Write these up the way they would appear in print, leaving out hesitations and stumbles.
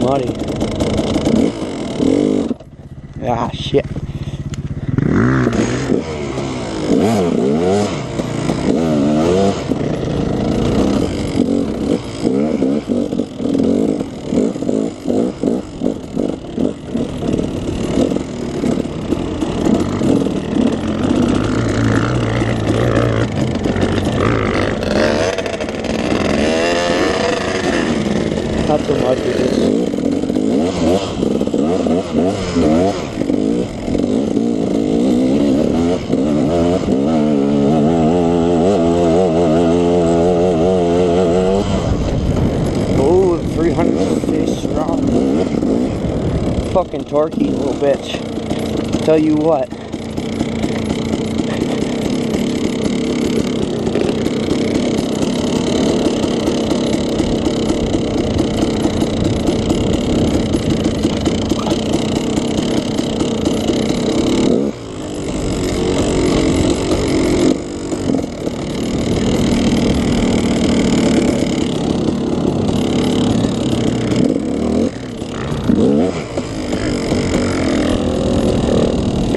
muddy. Ah, shit. Not so much with this. Oh, 350 strong. Fucking torquey little bitch. Tell you what.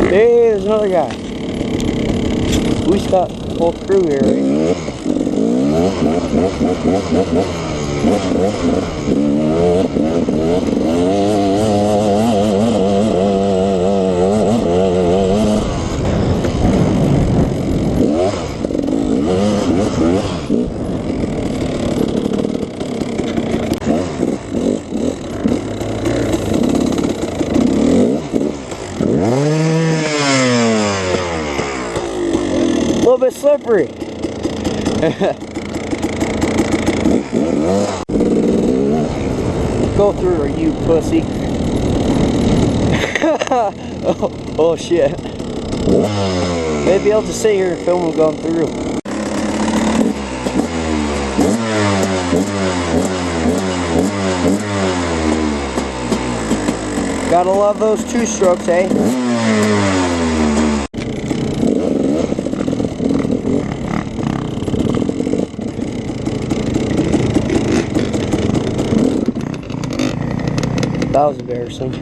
Hey, there's another guy. We stopped the whole crew here, a little bit slippery. Go through her, you pussy. oh shit. Maybe I'll just sit here and film him going through. Gotta love those two strokes, eh? That was embarrassing.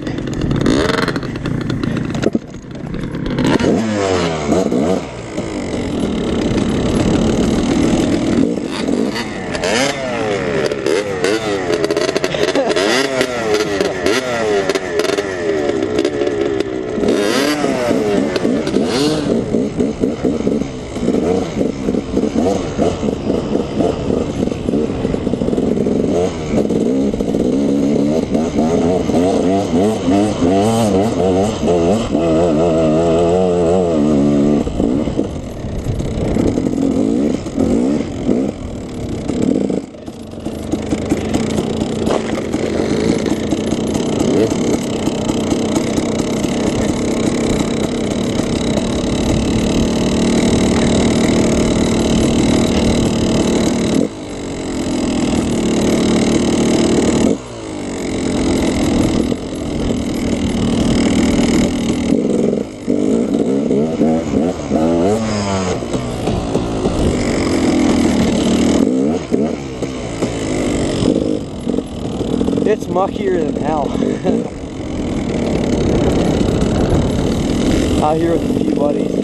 It's muckier than hell. Out here with a few buddies.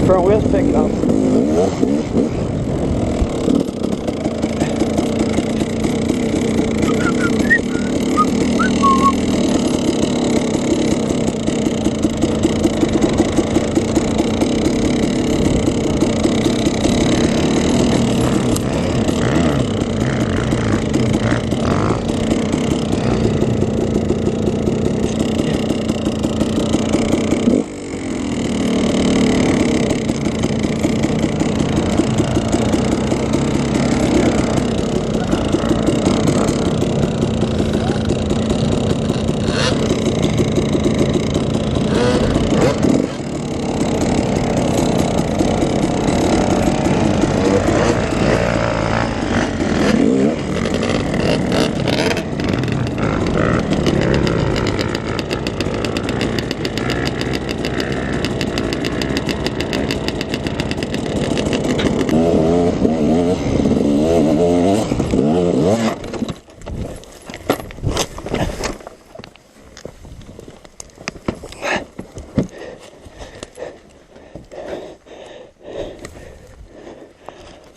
Front wheels picking up.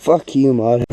Fuck you, mod.